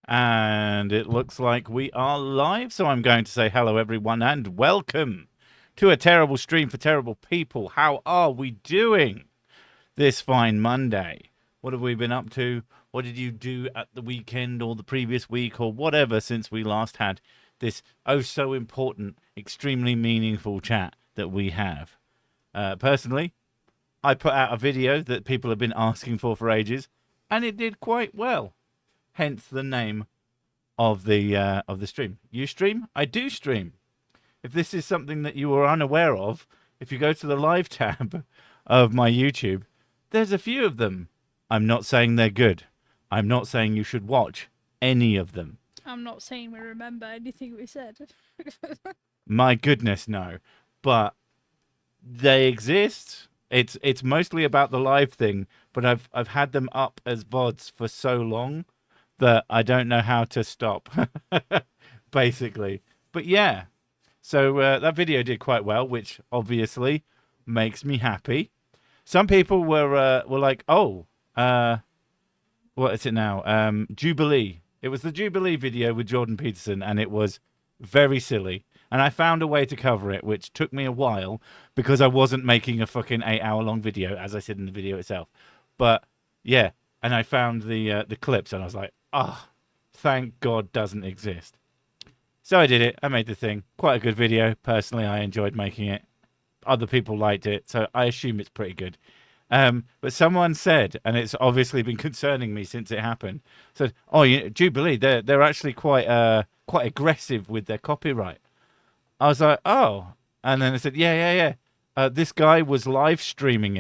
And it looks like we are live, so I'm going to say hello, everyone, and welcome to a terrible stream for terrible people. How are we doing this fine Monday? What have we been up to? What did you do at the weekend or the previous week or whatever since we last had this oh so important, extremely meaningful chat that we have? Personally, I put out a video that people have been asking for ages, and it did quite well. Hence the name of the stream. You stream? I do stream. If this is something that you were unaware of, if you go to the live tab of my YouTube, there's a few of them. I'm not saying they're good. I'm not saying you should watch any of them. I'm not saying we remember anything we said. My goodness, no. But they exist. It's mostly about the live thing, but I've had them up as VODs for so long that I don't know how to stop, basically. But yeah, so that video did quite well, which obviously makes me happy. Some people were like, oh, what is it now? Jubilee. It was the Jubilee video with Jordan Peterson, and it was very silly. And I found a way to cover it, which took me a while because I wasn't making a fucking 8-hour-long video, as I said in the video itself. But yeah, and I found the clips, and I was like, oh, thank God doesn't exist. So I did it. I made the thing. Quite a good video. Personally, I enjoyed making it. Other people liked it, so I assume it's pretty good. But someone said, and it's obviously been concerning me since it happened, said, "Oh, Jubilee, they're actually quite aggressive with their copyright." I was like, "Oh," and then they said, "Yeah. This guy was live stream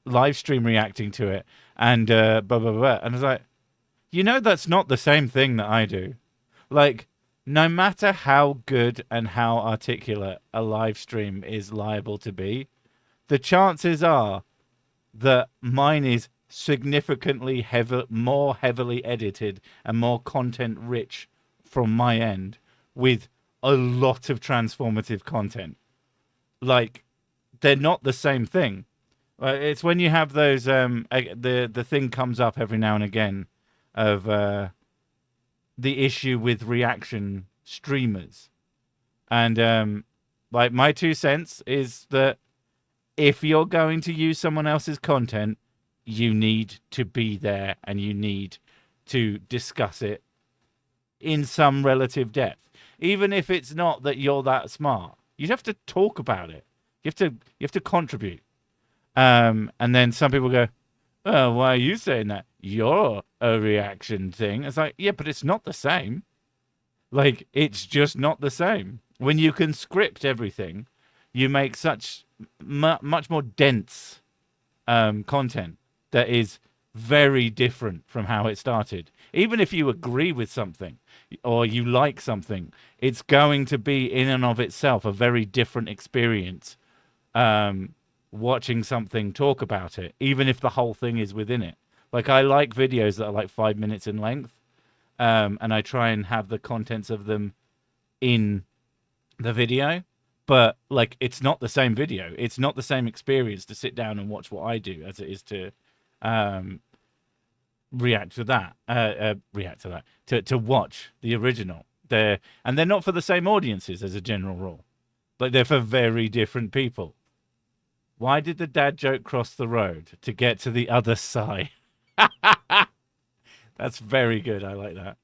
reacting to it, and blah blah blah." And I was like, that's not the same thing that I do. Like, no matter how good and how articulate a live stream is liable to be, the chances are that mine is significantly more heavily edited and more content rich from my end with a lot of transformative content. Like, they're not the same thing. It's when you have those the thing comes up every now and again of the issue with reaction streamers. And like, my 2 cents is that if you're going to use someone else's content, you need to be there and you need to discuss it in some relative depth. Even if it's not that you're that smart, you have to talk about it. You have to contribute. And then some people go, "Oh, why are you saying that? You're a reaction thing." It's like, yeah, but it's not the same. Like, it's just not the same. When you can script everything, you make such much more dense content that is very different from how it started. Even if you agree with something or you like something, it's going to be in and of itself a very different experience watching something talk about it, even if the whole thing is within it. Like, I like videos that are like 5 minutes in length, and I try and have the contents of them in the video. But, like, it's not the same video. It's not the same experience to sit down and watch what I do as it is to react to that. To watch the original. And they're not for the same audiences as a general rule. Like, they're for very different people. Why did the dad joke cross the road? To get to the other side. That's very good. I like that.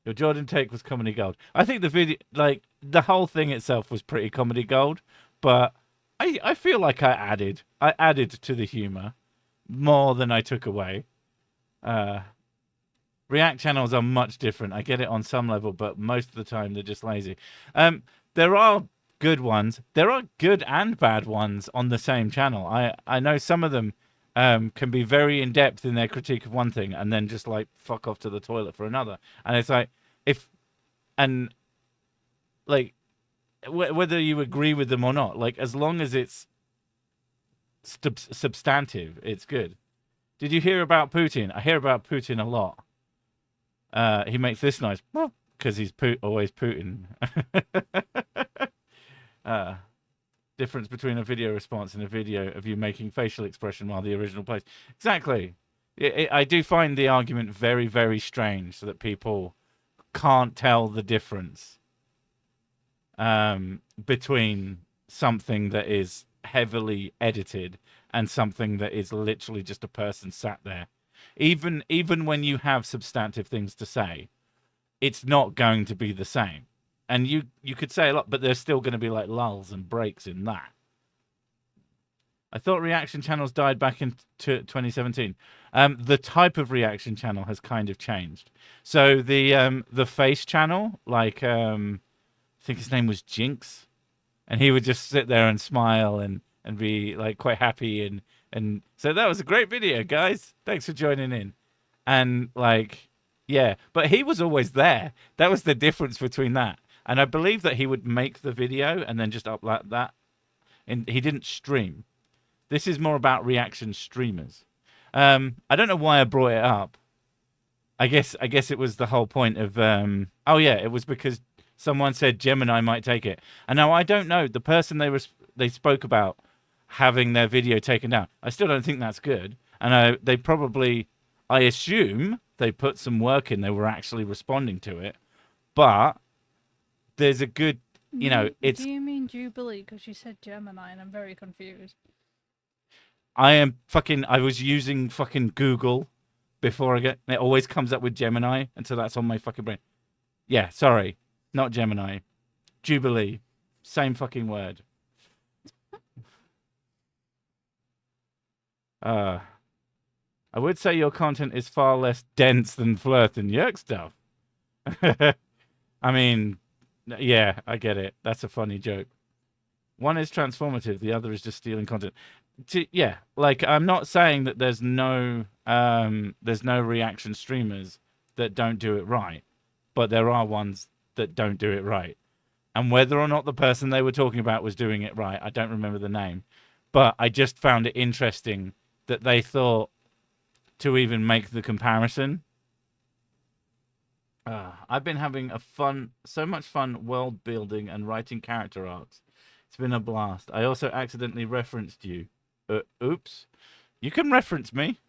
Your Jordan take was comedy gold. I think the video, like, the whole thing itself was pretty comedy gold, but I feel like I added to the humor more than I took away. React channels are much different. I get it on some level, but most of the time they're just lazy. There are good ones. There are good and bad ones on the same channel. I know some of them can be very in-depth in their critique of one thing and then just, like, fuck off to the toilet for another. And it's like, whether you agree with them or not, like, as long as it's substantive, it's good. Did you hear about Putin? I hear about Putin a lot. He makes this noise because he's always Putin. Difference between a video response and a video of you making facial expression while the original plays. Exactly. I do find the argument very, very strange that people can't tell the difference between something that is heavily edited and something that is literally just a person sat there. Even when you have substantive things to say, it's not going to be the same. And you could say a lot, but there's still going to be like lulls and breaks in that. I thought reaction channels died back in 2017. The type of reaction channel has kind of changed. So the face channel, like I think his name was Jinx, and he would just sit there and smile and be like quite happy and so that was a great video, guys. Thanks for joining in. And like, yeah, but he was always there. That was the difference between that. And I believe that he would make the video and then just upload that. And he didn't stream. This is more about reaction streamers. I don't know why I brought it up. I guess it was the whole point of oh yeah, it was because someone said Gemini might take it. And now I don't know, the person they spoke about having their video taken down, I still don't think that's good. And they probably, I assume they put some work in, they were actually responding to it. But there's a good, you know, it's... Do you mean Jubilee? Because you said Gemini and I'm very confused. I was using fucking Google before it always comes up with Gemini, and so that's on my fucking brain. Yeah, sorry. Not Gemini. Jubilee. Same fucking word. I would say your content is far less dense than Flirth and Yerk stuff. I mean, yeah, I get it. That's a funny joke. One is transformative, the other is just stealing content. Yeah, like I'm not saying that there's no reaction streamers that don't do it right, but there are ones that don't do it right. And whether or not the person they were talking about was doing it right, I don't remember the name, but I just found it interesting that they thought to even make the comparison. I've been having so much fun world building and writing character arcs. It's been a blast. I also accidentally referenced you. Oops. You can reference me.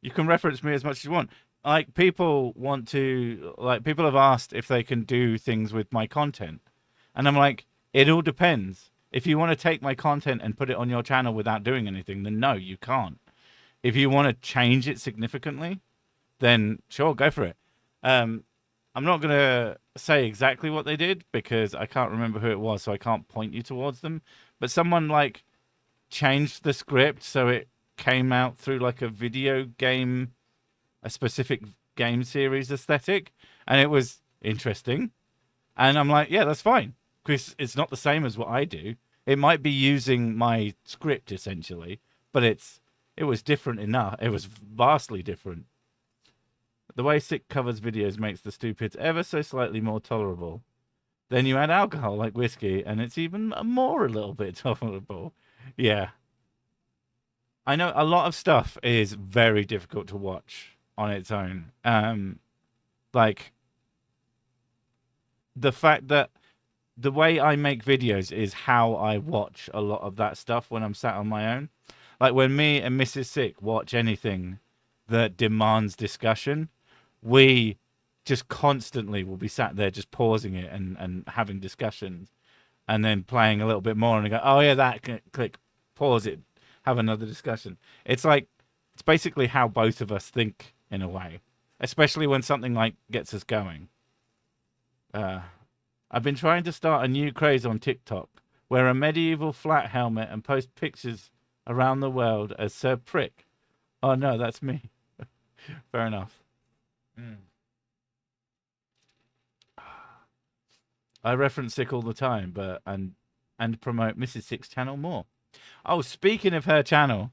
You can reference me as much as you want. Like, people have asked if they can do things with my content. And I'm like, it all depends. If you want to take my content and put it on your channel without doing anything, then no, you can't. If you want to change it significantly, then sure, go for it. I'm not going to say exactly what they did because I can't remember who it was, so I can't point you towards them. But someone, like, changed the script so it came out through, like, a specific game series aesthetic, and it was interesting. And I'm like, yeah, that's fine, because it's not the same as what I do. It might be using my script, essentially, but it was different enough. It was vastly different. The way Sick covers videos makes the stupids ever so slightly more tolerable. Then you add alcohol like whiskey, and it's even more a little bit tolerable. Yeah. I know a lot of stuff is very difficult to watch on its own. Like, the fact that the way I make videos is how I watch a lot of that stuff when I'm sat on my own. Like, when me and Mrs. Sick watch anything that demands discussion, we just constantly will be sat there just pausing it and having discussions and then playing a little bit more and go, oh yeah, that, click, pause it, have another discussion. It's like, it's basically how both of us think in a way, especially when something like gets us going. I've been trying to start a new craze on TikTok, wear a medieval flat helmet and post pictures around the world as Sir Prick. Oh no, that's me. Fair enough. I reference Sick all the time, and promote Mrs. Sick's channel more. Oh, speaking of her channel,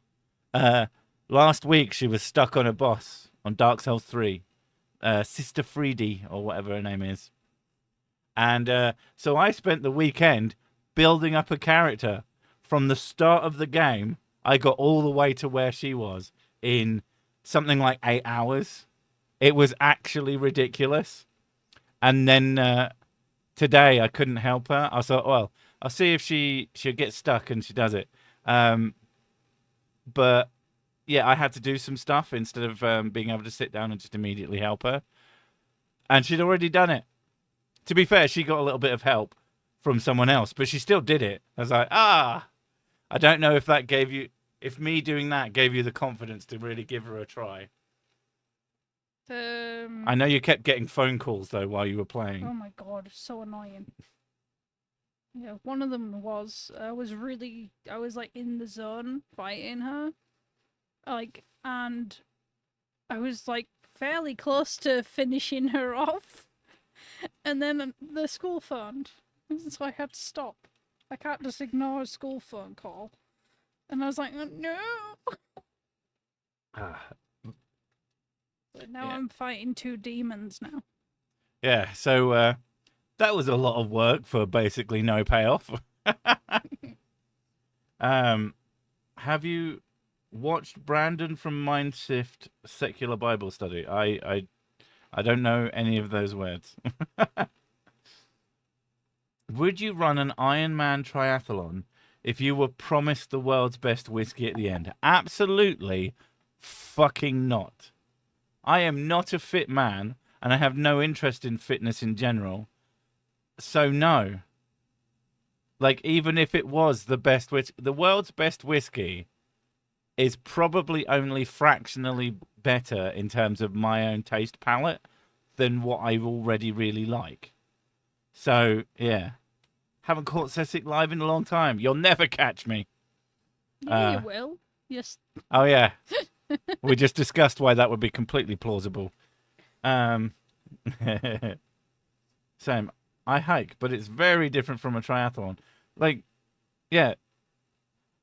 last week she was stuck on a boss on Dark Souls 3, Sister Freedy or whatever her name is, and so I spent the weekend building up a character from the start of the game. I got all the way to where she was in something like 8 hours. It was actually ridiculous. And then today I couldn't help her. I thought, well, I'll see if she'll get stuck, and she does it. But I had to do some stuff instead of being able to sit down and just immediately help her. And she'd already done it. To be fair, she got a little bit of help from someone else, but she still did it. I was like, I don't know if that gave you, if me doing that gave you the confidence to really give her a try. I know you kept getting phone calls though while you were playing. Oh my god, it's so annoying. Yeah, one of them was I was like in the zone fighting her, like, and I was like fairly close to finishing her off, and then the school phoned, so I had to stop. I can't just ignore a school phone call, and I was like, oh, no. But now I'm fighting 2 demons now. Yeah, so that was a lot of work for basically no payoff. Have you watched Brandon from Mindshift Secular Bible Study? I don't know any of those words. Would you run an Ironman triathlon if you were promised the world's best whiskey at the end? Absolutely fucking not. I am not a fit man, and I have no interest in fitness in general. So no. Like, even if it was the best whiskey, the world's best whiskey is probably only fractionally better in terms of my own taste palette than what I already really like. So, yeah. Haven't caught Sessic live in a long time. You'll never catch me. Yeah, you will. Yes. Oh, yeah. We just discussed why that would be completely plausible. Same. I hike, but it's very different from a triathlon. Like, yeah,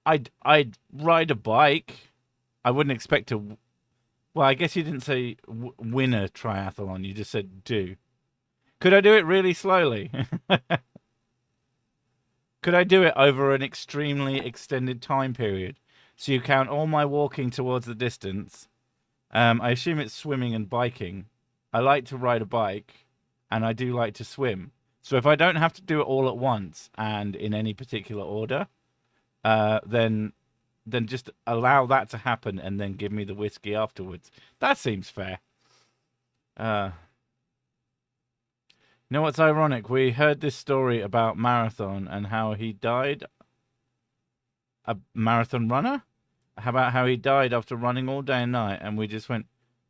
I'd ride a bike. I wouldn't expect to. Well, I guess you didn't say win a triathlon. You just said do. Could I do it really slowly? Could I do it over an extremely extended time period? So you count all my walking towards the distance. I assume it's swimming and biking. I like to ride a bike, and I do like to swim. So if I don't have to do it all at once and in any particular order, then just allow that to happen and then give me the whiskey afterwards. That seems fair. You know what's ironic? We heard this story about Marathon and how he died. A marathon runner? How about how he died after running all day and night, and we just went,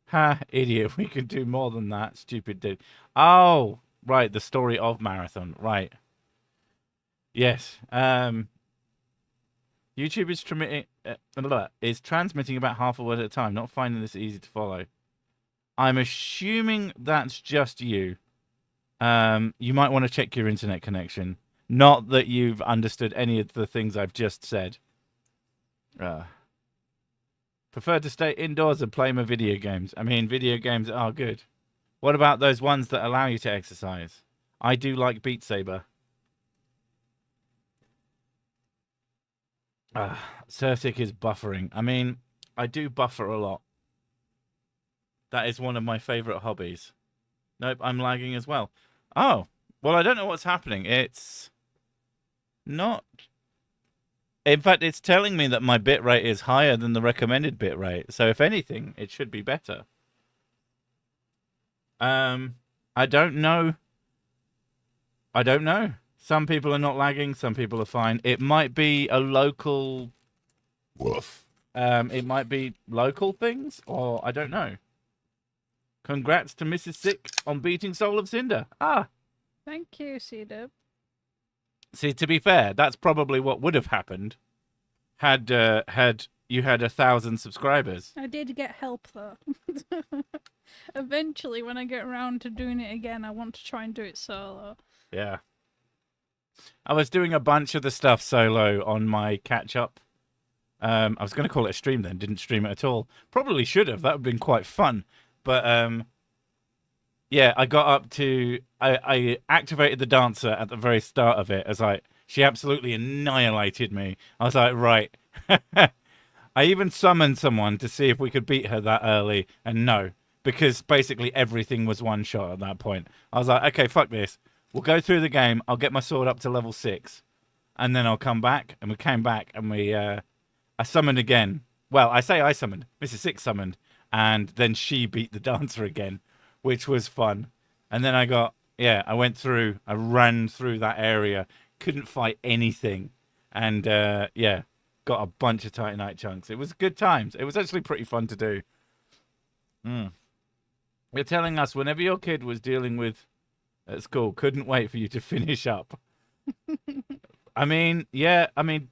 ha, idiot, we could do more than that, stupid dude. Oh, right, the story of Marathon, right. Yes. YouTube is transmitting about half a word at a time, not finding this easy to follow. I'm assuming that's just you. You might want to check your internet connection. Not that you've understood any of the things I've just said. Prefer to stay indoors and play my video games. I mean, video games are good. What about those ones that allow you to exercise? I do like Beat Saber. Certic is buffering. I mean, I do buffer a lot. That is one of my favorite hobbies. Nope, I'm lagging as well. Oh, well, I don't know what's happening. It's not. In fact, it's telling me that my bitrate is higher than the recommended bitrate. So if anything, it should be better. I don't know. I don't know. Some people are not lagging. Some people are fine. It might be a local. Woof. It might be local things, or I don't know. Congrats to Mrs. Sick on beating Soul of Cinder. Thank you, C-Dub. See, to be fair, that's probably what would have happened had you had 1,000 subscribers. I did get help though. Eventually, when I get around to doing it again, I want to try and do it solo. Yeah. I was doing a bunch of the stuff solo on my catch-up. I was going to call it a stream then, didn't stream it at all. Probably should have. That would have been quite fun. But, yeah, I got up to... I activated the dancer at the very start of it as she absolutely annihilated me. I was like, right. I even summoned someone to see if we could beat her that early, and no. Because basically everything was one shot at that point. I was like, okay, fuck this. We'll go through the game. I'll get my sword up to level 6. And then I'll come back. And we came back and I summoned again. well, I say I summoned. Mrs. Six summoned, and then she beat the dancer again, which was fun. And then I went through, I ran through that area, couldn't fight anything, and yeah, got a bunch of Titanite chunks. It was good times. It was actually pretty fun to do. Mm. You're telling us whenever your kid was dealing with at school, couldn't wait for you to finish up. I mean, yeah, I mean,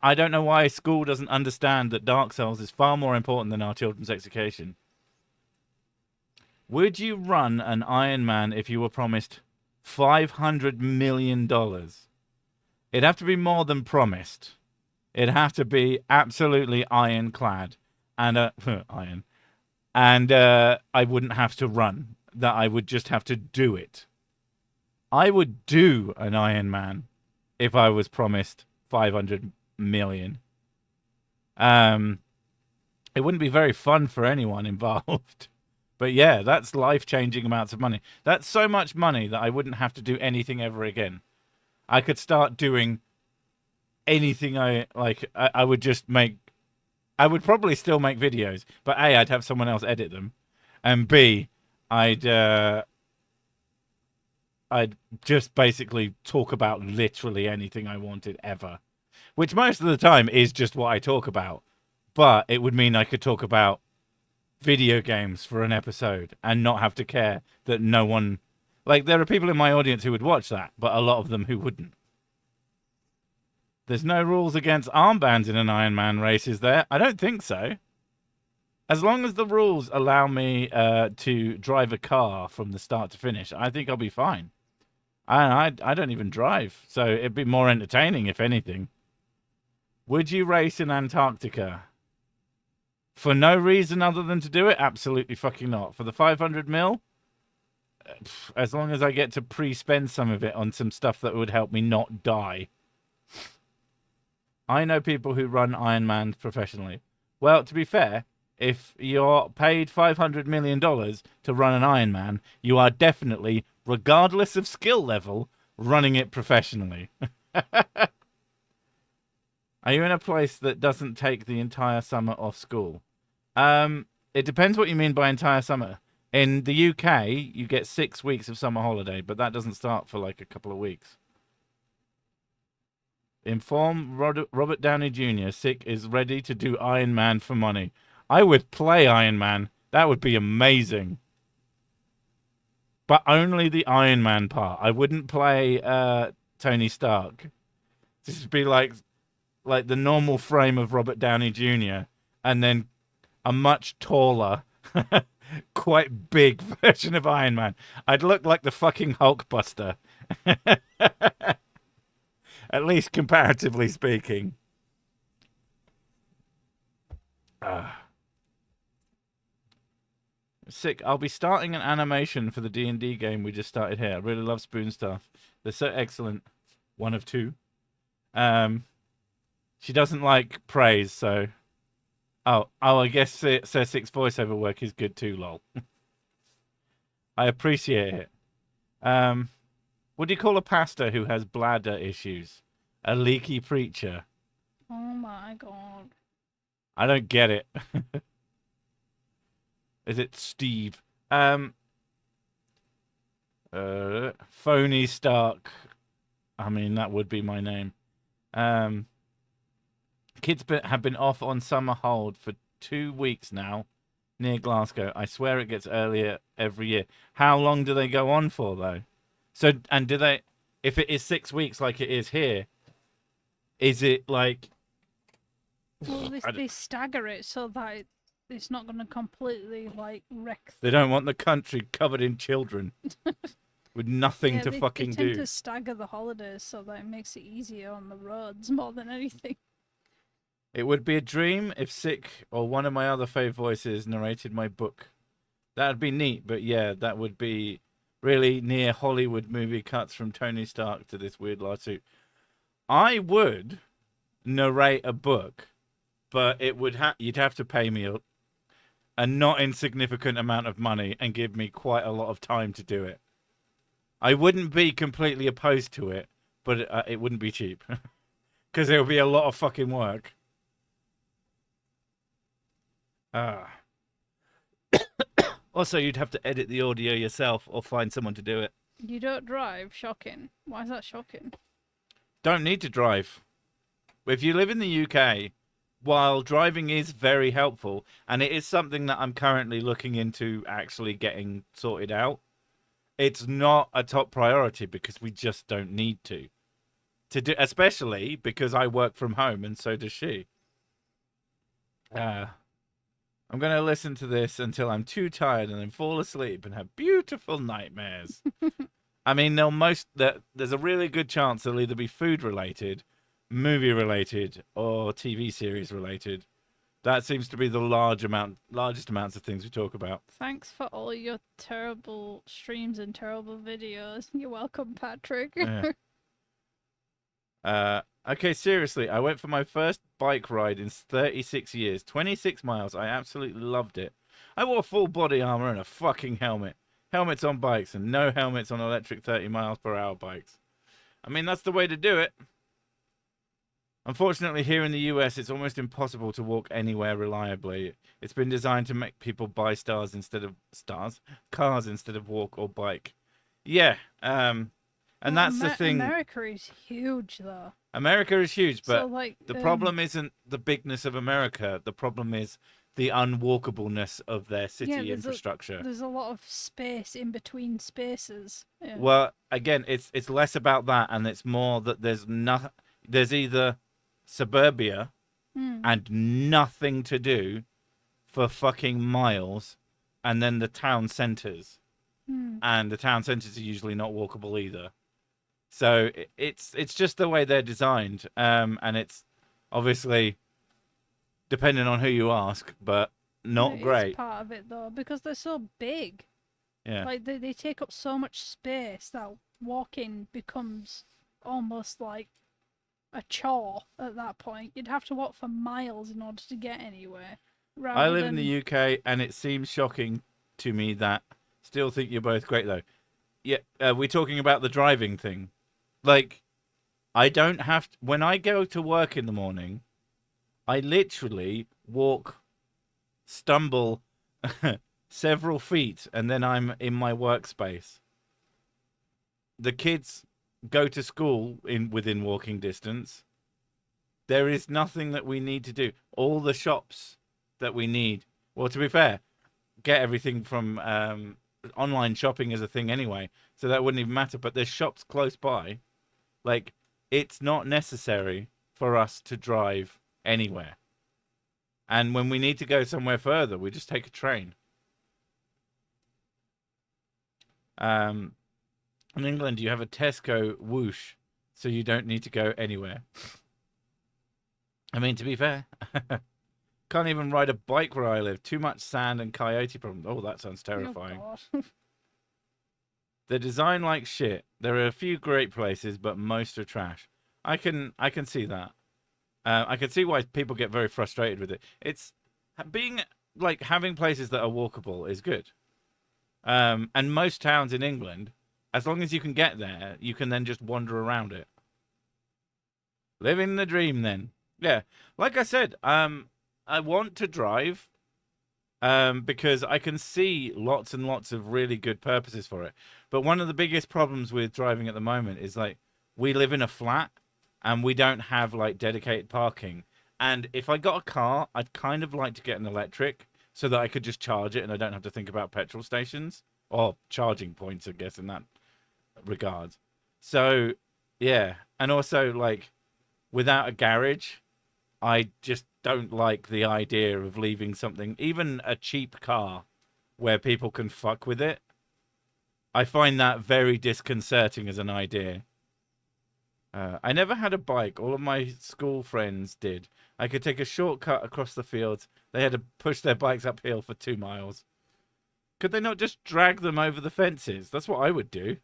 I don't know why school doesn't understand that Dark Souls is far more important than our children's education. Would you run an Iron Man if you were promised $500 million? It'd have to be more than promised. It'd have to be absolutely ironclad and iron. And I wouldn't have to run. That I would just have to do it. I would do an Iron Man if I was promised 500 million. It wouldn't be very fun for anyone involved. But yeah, that's life-changing amounts of money. That's so much money that I wouldn't have to do anything ever again. I could start doing anything I like. I would just make. I would probably still make videos, but A, I'd have someone else edit them, and B, I'd just basically talk about literally anything I wanted ever, which most of the time is just what I talk about. But it would mean I could talk about video games for an episode and not have to care that no one, like, there are people in my audience who would watch that, but a lot of them who wouldn't. There's no rules against armbands in an Iron Man race, is there? I don't think so. As long as the rules allow me to drive a car from the start to finish, I think I'll be fine. I don't even drive, so it'd be more entertaining, if anything. Would you race in Antarctica? For no reason other than to do it? Absolutely fucking not. For the 500 mil? As long as I get to pre-spend some of it on some stuff that would help me not die. I know people who run Iron Man professionally. Well, to be fair, if you're paid $500 million to run an Iron Man, you are definitely, regardless of skill level, running it professionally. Are you in a place that doesn't take the entire summer off school? It depends what you mean by entire summer. In the UK, you get 6 weeks of summer holiday, but that doesn't start for like a couple of weeks. Inform Robert Downey Jr. Sick is ready to do Iron Man for money. I would play Iron Man. That would be amazing. But only the Iron Man part. I wouldn't play Tony Stark. This would be like the normal frame of Robert Downey Jr. and then a much taller, quite big version of Iron Man. I'd look like the fucking Hulkbuster. At least comparatively speaking. Sick. I'll be starting an animation for the D&D game we just started here. I really love Spoon Stuff. They're so excellent. One of two. She doesn't like praise, so... Oh, I guess Sir Six voiceover work is good too, lol. I appreciate it. What do you call a pastor who has bladder issues? A leaky preacher. Oh my god. I don't get it. Is it Steve? Phony Stark. I mean, that would be my name. Kids have been off on summer hold for 2 weeks now near Glasgow. I swear it gets earlier every year. How long do they go on for, though? So, and do they, if it is 6 weeks like it is here, is it like... Well, they stagger it so that it's not going to completely, like, wreck... They don't want the country covered in children with nothing to fucking do. They tend do. to stagger the holidays so that it makes it easier on the roads more than anything. It would be a dream if Sick or one of my other fave voices narrated my book. That'd be neat, but yeah, that would be really near Hollywood movie cuts from Tony Stark to this weird lawsuit. I would narrate a book, but it would you'd have to pay me a not insignificant amount of money and give me quite a lot of time to do it. I wouldn't be completely opposed to it, but it wouldn't be cheap because it would be a lot of fucking work. Ah. Also, you'd have to edit the audio yourself or find someone to do it. You don't drive? Shocking. Why is that shocking? Don't need to drive. If you live in the UK, while driving is very helpful, and it is something that I'm currently looking into actually getting sorted out, it's not a top priority because we just don't need to do, especially because I work from home and so does she. I'm going to listen to this until I'm too tired and then fall asleep and have beautiful nightmares. I mean, there's a really good chance they'll either be food related, movie related, or TV series related. That seems to be the largest amounts of things we talk about. Thanks for all your terrible streams and terrible videos. You're welcome, Patrick. Yeah. Okay, seriously, I went for my first bike ride in 36 years, 26 miles. I absolutely loved it. I wore full body armor and a fucking helmet. Helmets on bikes and no helmets on electric 30 miles per hour bikes. I mean, that's the way to do it. Unfortunately, here in the US, it's almost impossible to walk anywhere reliably. It's been designed to make people buy cars instead of walk or bike. Yeah, and Well, that's the thing. America is huge, though. America is huge, but So, like, the problem isn't the bigness of America. The problem is the unwalkableness of their city infrastructure. There's a lot of space in between spaces. Yeah. Well, again, it's less about that, and it's more that there's either suburbia and nothing to do for fucking miles, and then the town centers, and the town centers are usually not walkable either. So it's just the way they're designed, and it's obviously depending on who you ask, but not great. It's part of it though, because they're so big. Yeah. Like they take up so much space that walking becomes almost like a chore at that point. You'd have to walk for miles in order to get anywhere. I live in the UK, and it seems shocking to me that still think you're both great though. Yeah, we're talking about the driving thing. Like, I don't have to, when I go to work in the morning, I literally stumble several feet, and then I'm in my workspace. The kids go to school within walking distance. There is nothing that we need to do. All the shops that we need. Well, to be fair, get everything from online shopping is a thing anyway, so that wouldn't even matter. But there's shops close by. Like, it's not necessary for us to drive anywhere. And when we need to go somewhere further, we just take a train. In England, you have a Tesco whoosh, so you don't need to go anywhere. I mean, to be fair, can't even ride a bike where I live. Too much sand and coyote problems. Oh, that sounds terrifying. Oh, They're designed like shit. There are a few great places, but most are trash. I can see that. I can see why people get very frustrated with it. It's being like having places that are walkable is good. And most towns in England, as long as you can get there, you can then just wander around it. Living the dream, then. Yeah, like I said, I want to drive. Because I can see lots and lots of really good purposes for it. But one of the biggest problems with driving at the moment is like we live in a flat and we don't have like dedicated parking. And if I got a car, I'd kind of like to get an electric so that I could just charge it and I don't have to think about petrol stations or charging points, I guess, in that regard. So, yeah. And also, like, without a garage, I just don't like the idea of leaving something, even a cheap car, where people can fuck with it. I find that very disconcerting as an idea. I never had a bike. All of my school friends did. I could take a shortcut across the fields. They had to push their bikes uphill for 2 miles. Could they not just drag them over the fences? That's what I would do.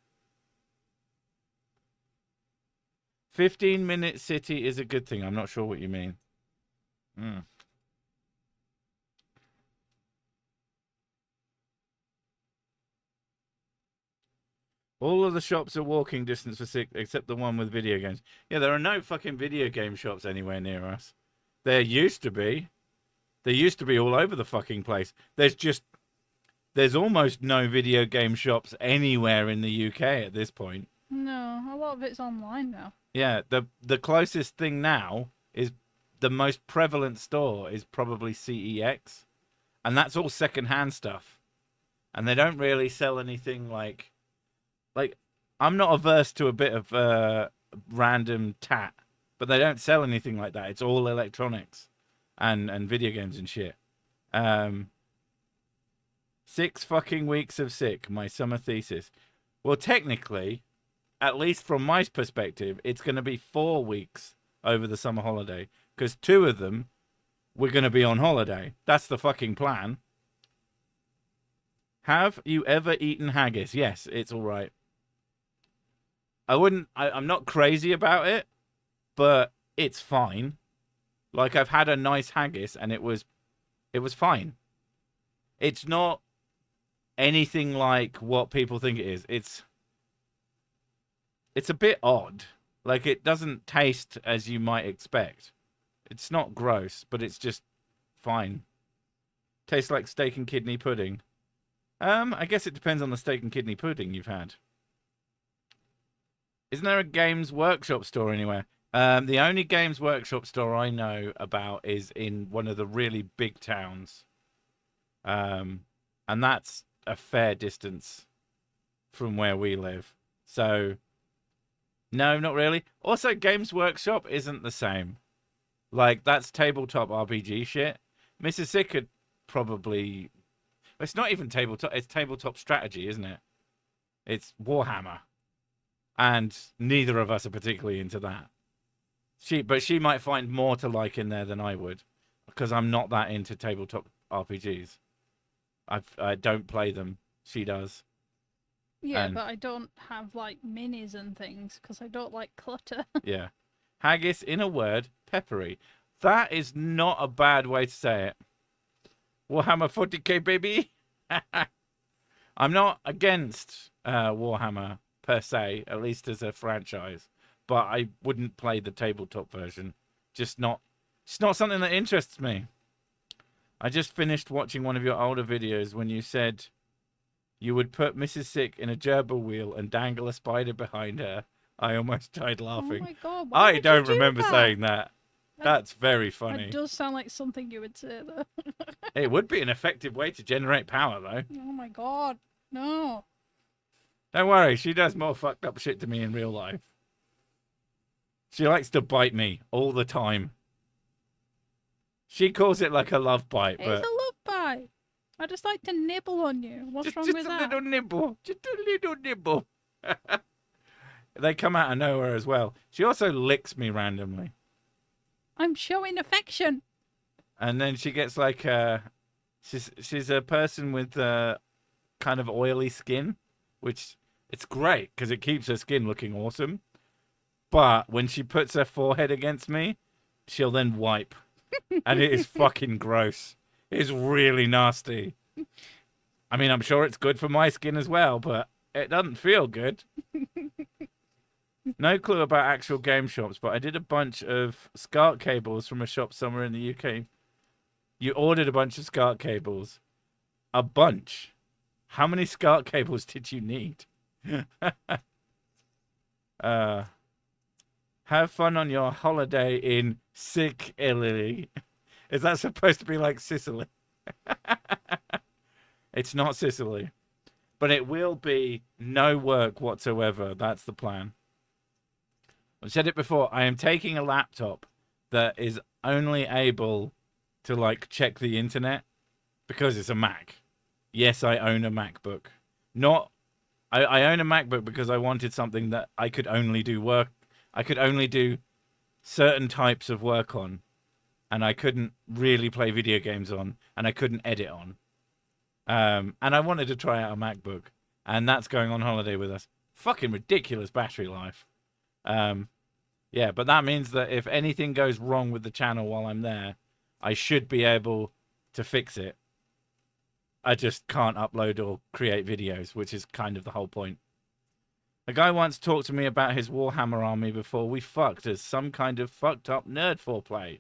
15-minute city is a good thing. I'm not sure what you mean. All of the shops are walking distance for 6, except the one with video games. Yeah, there are no fucking video game shops anywhere near us. There used to be. They used to be all over the fucking place. There's almost no video game shops anywhere in the UK at this point. No, a lot of it's online now. Yeah, the closest thing now is the most prevalent store is probably CEX, and that's all secondhand stuff. And they don't really sell anything like I'm not averse to a bit of random tat, but they don't sell anything like that. It's all electronics and video games and shit. 6 fucking weeks of sick, my summer thesis. Well, technically, at least from my perspective, it's going to be 4 weeks over the summer holiday, because 2 of them we're going to be on holiday. That's the fucking plan. Have you ever eaten haggis? Yes, it's all right. I'm not crazy about it, but it's fine. Like, I've had a nice haggis and it was fine. It's not anything like what people think it is. It's a bit odd. Like, it doesn't taste as you might expect. It's not gross, but it's just fine. Tastes like steak and kidney pudding. I guess it depends on the steak and kidney pudding you've had. Isn't there a Games Workshop store anywhere? The only Games Workshop store I know about is in one of the really big towns. And that's a fair distance from where we live. So, no, not really. Also, Games Workshop isn't the same. Like, that's tabletop RPG shit. Mrs. Sick could probably... It's not even tabletop. It's tabletop strategy, isn't it? It's Warhammer. And neither of us are particularly into that. But she might find more to like in there than I would. Because I'm not that into tabletop RPGs. I don't play them. She does. Yeah, but I don't have, like, minis and things, because I don't like clutter. Yeah. Haggis, in a word, peppery. That is not a bad way to say it. Warhammer 40k, baby. I'm not against Warhammer per se, at least as a franchise, but I wouldn't play the tabletop version. It's not something that interests me. I just finished watching one of your older videos when you said you would put Mrs. Sick in a gerbil wheel and dangle a spider behind her. I almost died laughing. Oh my god! Why would don't you remember that? saying that. That's very funny. That does sound like something you would say, though. It would be an effective way to generate power, though. Oh my god, no. Don't worry, she does more fucked up shit to me in real life. She likes to bite me all the time. She calls it like a love bite, but... It's a love bite. I just like to nibble on you. What's wrong with that? Just a little nibble. Just a little nibble. They come out of nowhere as well. She also licks me randomly. I'm showing affection. And then she gets like she's a person with kind of oily skin, which it's great because it keeps her skin looking awesome. But when she puts her forehead against me, she'll then wipe. And it is fucking gross. It's really nasty. I mean, I'm sure it's good for my skin as well, but it doesn't feel good. No clue about actual game shops, but I did a bunch of SCART cables from a shop somewhere in the UK. You ordered a bunch of SCART cables. A bunch? How many SCART cables did you need? Have fun on your holiday in Sicily. Is that supposed to be like Sicily? It's not Sicily. But it will be no work whatsoever. That's the plan. I've said it before. I am taking a laptop that is only able to like check the internet because it's a Mac. Yes, I own a MacBook. I own a MacBook because I wanted something that I could only do work. I could only do certain types of work on, and I couldn't really play video games on, and I couldn't edit on. And I wanted to try out a MacBook, and that's going on holiday with us. Fucking ridiculous battery life. Yeah, but that means that if anything goes wrong with the channel while I'm there, I should be able to fix it. I just can't upload or create videos, which is kind of the whole point. A guy once talked to me about his Warhammer army before we fucked as some kind of fucked up nerd foreplay.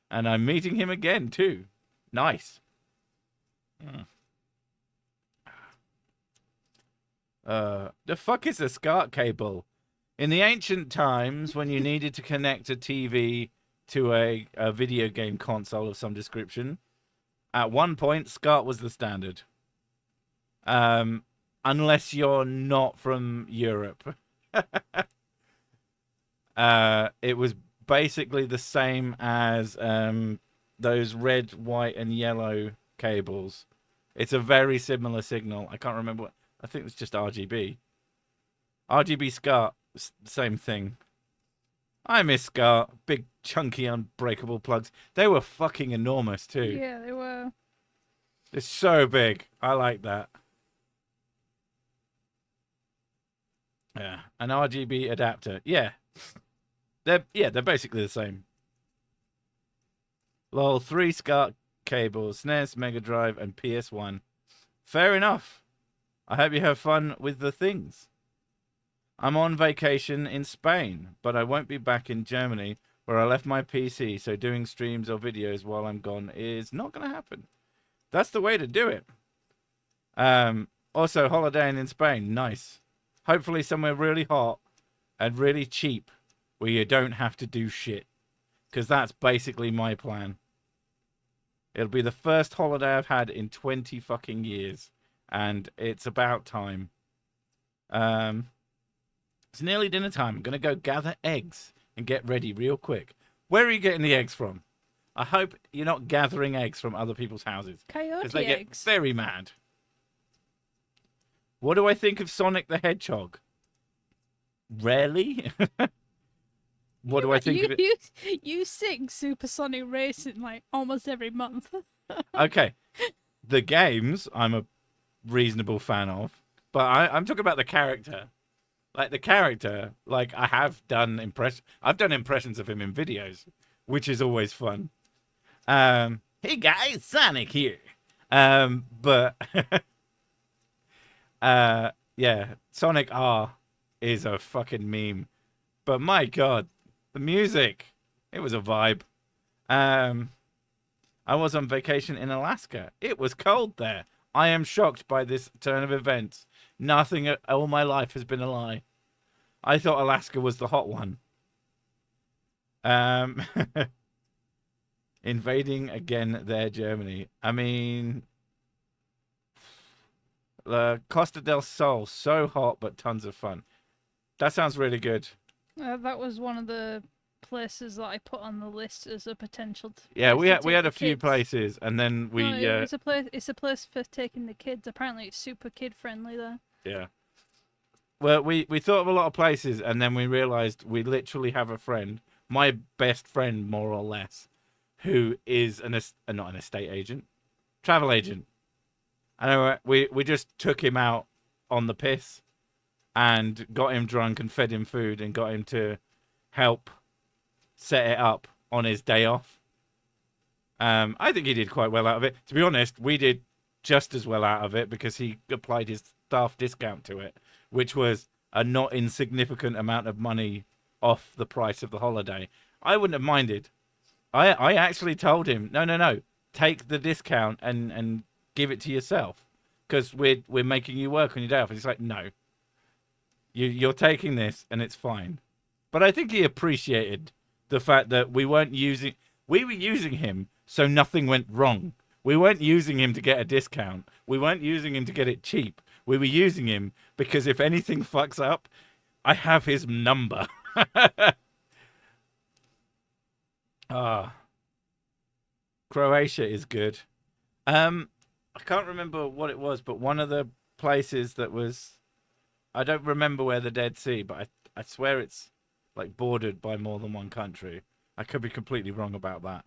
And I'm meeting him again, too. Nice. Hmm. The fuck is a SCART cable? In the ancient times, when you needed to connect a TV to a video game console of some description, at one point, SCART was the standard. Unless you're not from Europe. It was basically the same as those red, white, and yellow cables. It's a very similar signal. I can't remember what. I think it's just RGB. RGB SCART, same thing. I miss SCART. Big, chunky, unbreakable plugs. They were fucking enormous, too. Yeah, they were. They're so big. I like that. Yeah, an RGB adapter. Yeah. They're basically the same. Lol, 3 SCART cables, SNES, Mega Drive, and PS1. Fair enough. I hope you have fun with the things. I'm on vacation in Spain, but I won't be back in Germany where I left my PC, so doing streams or videos while I'm gone is not going to happen. That's the way to do it. Also, holidaying in Spain. Nice. Hopefully somewhere really hot and really cheap where you don't have to do shit. Because that's basically my plan. It'll be the first holiday I've had in 20 fucking years. And it's about time. It's nearly dinner time. I'm going to go gather eggs and get ready real quick. Where are you getting the eggs from? I hope you're not gathering eggs from other people's houses. Coyote Because they eggs. get very mad. What do I think of Sonic the Hedgehog? Rarely. What do I think of it? You sing Supersonic Racing like almost every month. Okay. The games I'm a reasonable fan of, but I'm talking about the character. Like the character, like I have done I've done impressions of him in videos, which is always fun. Hey guys, Sonic here. But yeah, Sonic R is a fucking meme. But my god, the music, it was a vibe. I was on vacation in Alaska. It was cold there. I am shocked by this turn of events. Nothing all my life has been a lie. I thought Alaska was the hot one. Invading again there, Germany. I mean, Costa del Sol, so hot but tons of fun. That sounds really good. That was one of the places that I put on the list as a potential. Yeah, we place to had take a the few kids. places, and then we No, it's a place. It's a place for taking the kids. Apparently, it's super kid friendly there. yeah. Well, we thought of a lot of places, and then we realized we literally have a friend, my best friend, more or less, who is not an estate agent, travel agent. And we just took him out on the piss and got him drunk and fed him food and got him to help set it up on his day off. I think he did quite well out of it. To be honest, we did just as well out of it because he applied his staff discount to it, which was a not insignificant amount of money off the price of the holiday. I wouldn't have minded. I actually told him, no, take the discount and give it to yourself because we're making you work on your day off. And he's like, no, you're taking this and it's fine. But I think he appreciated the fact that we were using him so nothing went wrong. We weren't using him to get a discount. We weren't using him to get it cheap. We were using him because if anything fucks up, I have his number. Croatia is good. I can't remember what it was, but one of the places that was, I don't remember where the Dead Sea, but I swear it's like bordered by more than one country. I could be completely wrong about that.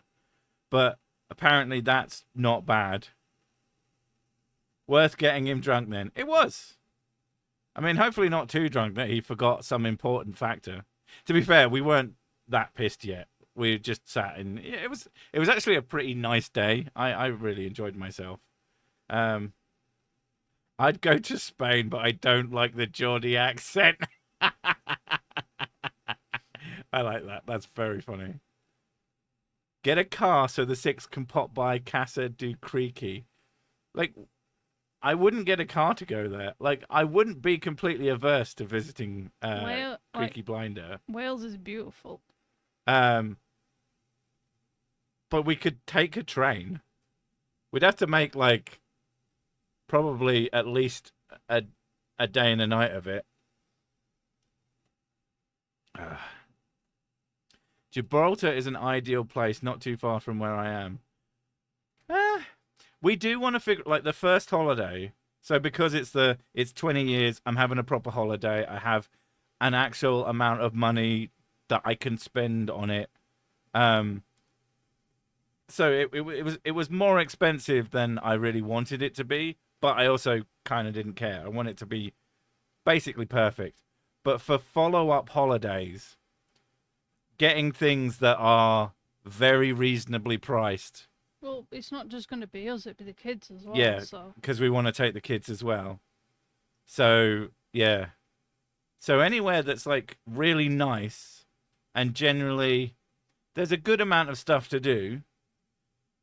But apparently that's not bad. Worth getting him drunk then. It was. I mean, hopefully not too drunk that he forgot some important factor. To be fair, we weren't that pissed yet. We just sat in. It was actually a pretty nice day. I really enjoyed myself. I'd go to Spain, but I don't like the Geordie accent. I like that. That's very funny. Get a car so the six can pop by Casa do Creaky. Like, I wouldn't get a car to go there. Like, I wouldn't be completely averse to visiting Creaky Blinder. Wales is beautiful. But we could take a train. We'd have to make like probably at least a day and a night of it. Gibraltar is an ideal place, not too far from where I am. We do want to figure like the first holiday. So because it's 20 years, I'm having a proper holiday. I have an actual amount of money that I can spend on it. So it was more expensive than I really wanted it to be, but I also kind of didn't care. I want it to be basically perfect. But for follow-up holidays, getting things that are very reasonably priced. Well, it's not just going to be us; it'll be the kids as well. Yeah, so. because we want to take the kids as well. So yeah, so anywhere that's like really nice, and generally there's a good amount of stuff to do,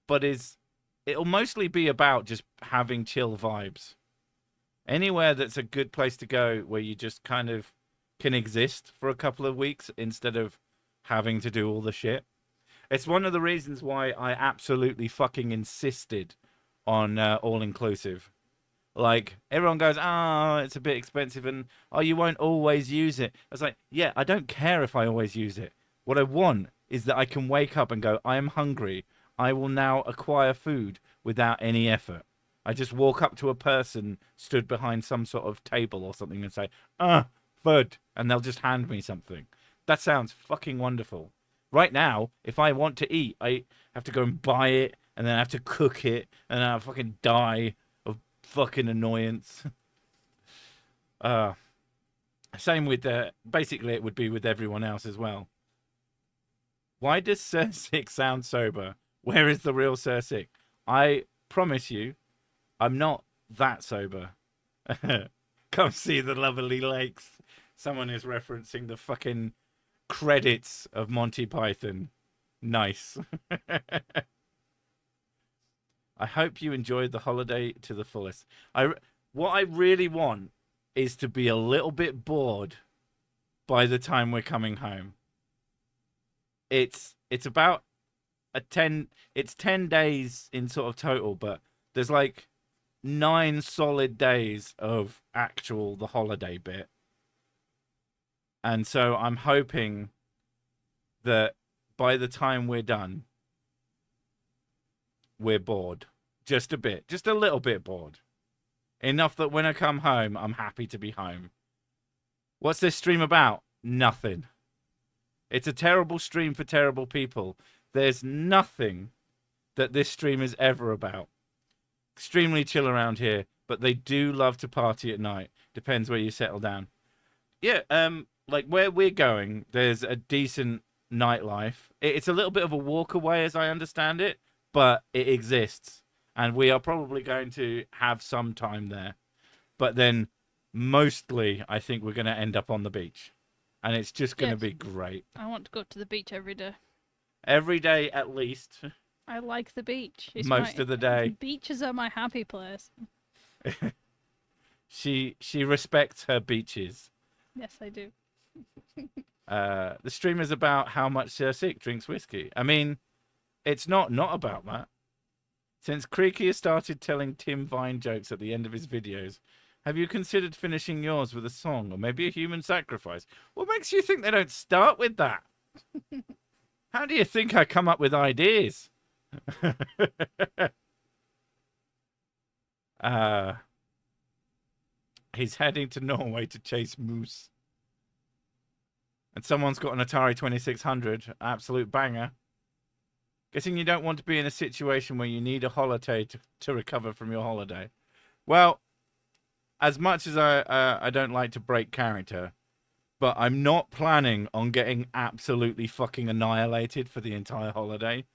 but it'll mostly be about just having chill vibes. Anywhere that's a good place to go where you just kind of can exist for a couple of weeks instead of having to do all the shit. It's one of the reasons why I absolutely fucking insisted on all-inclusive. Like, everyone goes, oh, it's a bit expensive and, oh, you won't always use it. I was like, yeah, I don't care if I always use it. What I want is that I can wake up and go, I am hungry. I will now acquire food without any effort. I just walk up to a person stood behind some sort of table or something and say, food, and they'll just hand me something. That sounds fucking wonderful. Right now, if I want to eat, I have to go and buy it, and then I have to cook it, and then I'll fucking die of fucking annoyance. Same with, basically it would be with everyone else as well. Why does Sir Sick sound sober? Where is the real Sir Sick? I promise you, I'm not that sober. Come see the lovely lakes. Someone is referencing the fucking credits of Monty Python. Nice. I hope you enjoyed the holiday to the fullest. What I really want is to be a little bit bored by the time we're coming home. It's about it's 10 days in sort of total, but there's like 9 solid days of the holiday bit. And so I'm hoping that by the time we're done, we're bored. Just a bit. Just a little bit bored. Enough that when I come home, I'm happy to be home. What's this stream about? Nothing. It's a terrible stream for terrible people. There's nothing that this stream is ever about. Extremely chill around here, but they do love to party at night. Depends where you settle down. Yeah, like where we're going, there's a decent nightlife. It's a little bit of a walk away as I understand it, but it exists. And we are probably going to have some time there. But then mostly I think we're going to end up on the beach. And it's just going to be great. I want to go to the beach every day. Every day at least. I like the beach. Most of the day. Beaches are my happy place. She respects her beaches. Yes, I do. The stream is about how much Sir Sick drinks whiskey. I mean, it's not about that. Since Creaky has started telling Tim Vine jokes at the end of his videos, have you considered finishing yours with a song or maybe a human sacrifice? What makes you think they don't start with that? How do you think I come up with ideas? He's heading to Norway to chase moose. And someone's got an Atari 2600, absolute banger. Guessing you don't want to be in a situation where you need a holiday to recover from your holiday. Well, as much as I don't like to break character, but I'm not planning on getting absolutely fucking annihilated for the entire holiday.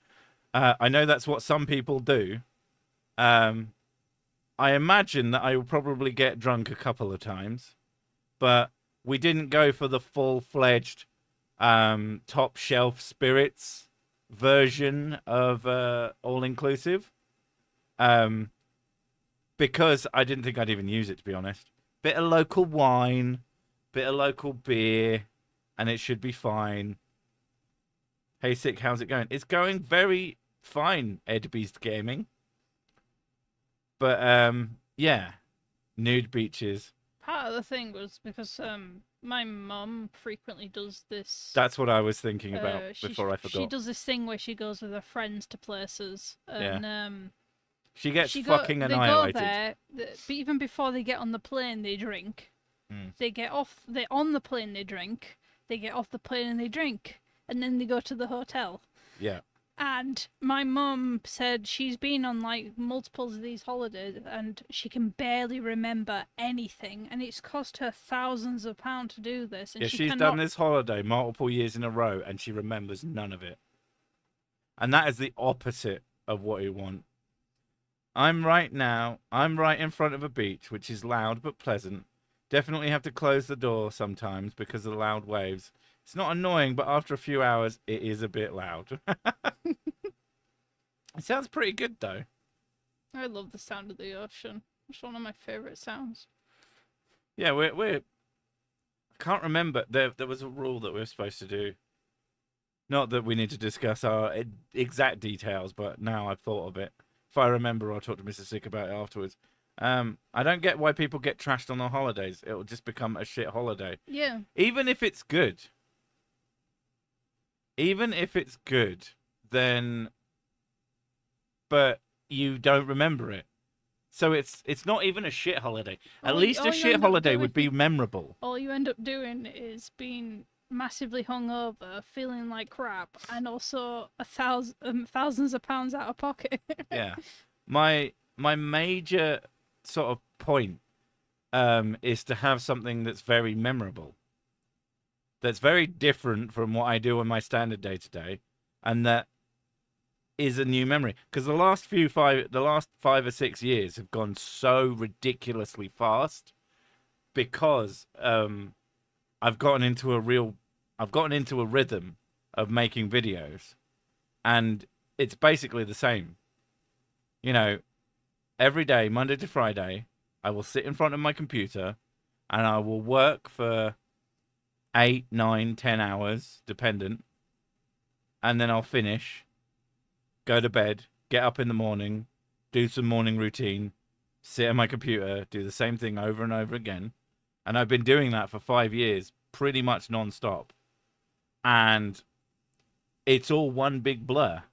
I know that's what some people do. I imagine that I will probably get drunk a couple of times, but we didn't go for the full-fledged top shelf spirits version of all inclusive. Because I didn't think I'd even use it, to be honest. Bit of local wine, bit of local beer, and it should be fine. Hey, Sick, how's it going? It's going very fine, Ed Beast Gaming. But, yeah. Nude beaches. Part of the thing was because my mum frequently does this. That's what I was thinking about before I forgot. She does this thing where she goes with her friends to places, and she gets fucking annihilated. They go there, but even before they get on the plane, they drink. They get off. They're on the plane, they drink. They get off the plane and they drink, and then they go to the hotel. Yeah. And my mum said she's been on like multiples of these holidays and she can barely remember anything, and it's cost her thousands of pounds to do this. And she's done this holiday multiple years in a row and she remembers none of it. And that is the opposite of what you want. I'm right in front of a beach, which is loud but pleasant. Definitely have to close the door sometimes because of the loud waves. It's not annoying, but after a few hours, it is a bit loud. It sounds pretty good, though. I love the sound of the ocean. It's one of my favourite sounds. Yeah, we're... I can't remember. There was a rule that we were supposed to do. Not that we need to discuss our exact details, but now I've thought of it. If I remember, I'll talk to Mr. Sick about it afterwards. I don't get why people get trashed on their holidays. It'll just become a shit holiday. Yeah. Even if it's good. Then... But you don't remember it. So it's not even a shit holiday. At least a shit holiday would be memorable. All you end up doing is being massively hungover, feeling like crap, and also thousands of pounds out of pocket. Yeah. My major sort of point is to have something that's very memorable. That's very different from what I do on my standard day-to-day, and that is a new memory. Because the last 5 or 6 years have gone so ridiculously fast because I've gotten into a rhythm of making videos, and it's basically the same. You know, every day, Monday to Friday, I will sit in front of my computer and I will work for 8, 9, 10 hours, dependent. And then I'll finish, go to bed, get up in the morning, do some morning routine, sit at my computer, do the same thing over and over again. And I've been doing that for 5 years, pretty much non-stop. And it's all one big blur.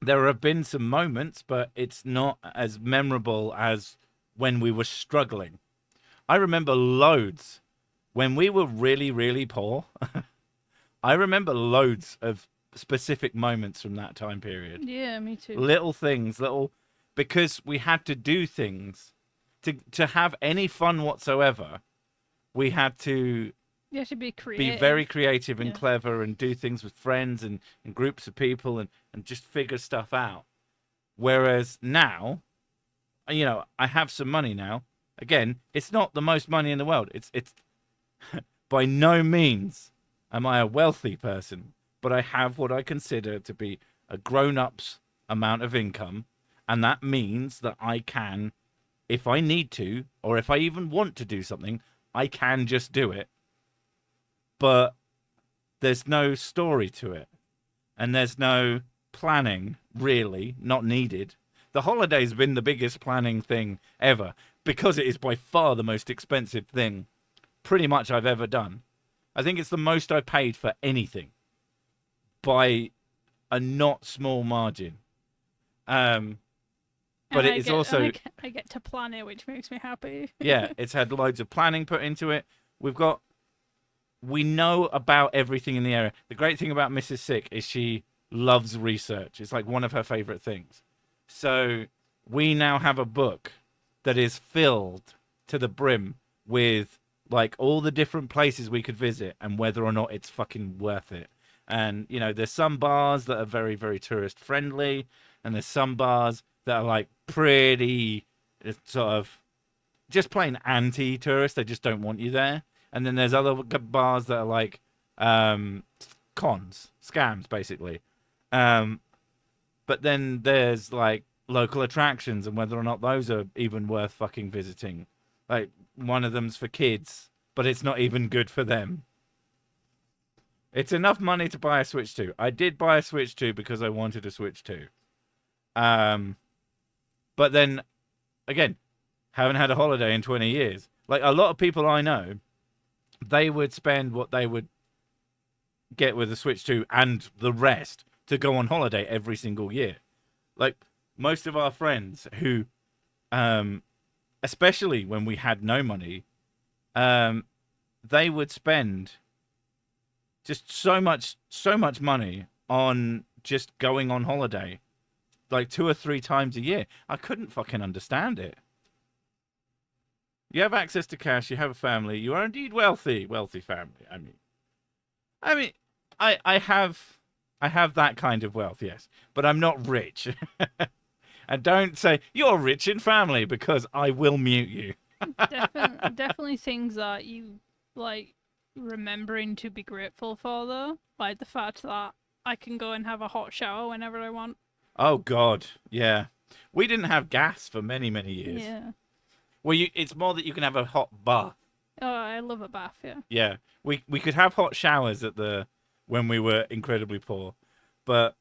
There have been some moments, but it's not as memorable as when we were struggling. I remember loads. When we were really, really poor, I remember loads of specific moments from that time period. Yeah, me too. Little things, because we had to do things to have any fun whatsoever. We had to you have to be creative. Be very creative and clever and do things with friends and groups of people and just figure stuff out. Whereas now, you know, I have some money now. Again, it's not the most money in the world. It's by no means am I a wealthy person, but I have what I consider to be a grown-up's amount of income, and that means that I can, if I need to, or if I even want to do something, I can just do it. But there's no story to it, and there's no planning, really, not needed. The holiday's been the biggest planning thing ever, because it is by far the most expensive thing pretty much I've ever done. I think it's the most I paid for anything by a not small margin. But it is also... I get to plan it, which makes me happy. Yeah, it's had loads of planning put into it. We know about everything in the area. The great thing about Mrs. Sick is she loves research. It's like one of her favorite things. So we now have a book that is filled to the brim with like all the different places we could visit and whether or not it's fucking worth it. And, you know, there's some bars that are very, very tourist friendly, and there's some bars that are like pretty sort of just plain anti-tourist. They just don't want you there. And then there's other bars that are like scams, basically, Um, but then there's like local attractions and whether or not those are even worth fucking visiting. Like one of them's for kids, but it's not even good for them. It's enough money to buy a Switch 2. I did buy a Switch 2 because I wanted a Switch 2. But then again, haven't had a holiday in 20 years. Like a lot of people I know, they would spend what they would get with a Switch 2 and the rest to go on holiday every single year. Like most of our friends who, especially when we had no money, they would spend just so much money on just going on holiday, like 2 or 3 times a year. I couldn't fucking understand it. You have access to cash. You have a family. You are indeed wealthy family. I mean, I have that kind of wealth, yes, but I'm not rich. And don't say you're rich in family because I will mute you. Definitely things that you like remembering to be grateful for, though, like the fact that I can go and have a hot shower whenever I want. Oh God, yeah. We didn't have gas for many years. Yeah. Well, it's more that you can have a hot bath. Oh, I love a bath. Yeah. Yeah, we could have hot showers when we were incredibly poor, but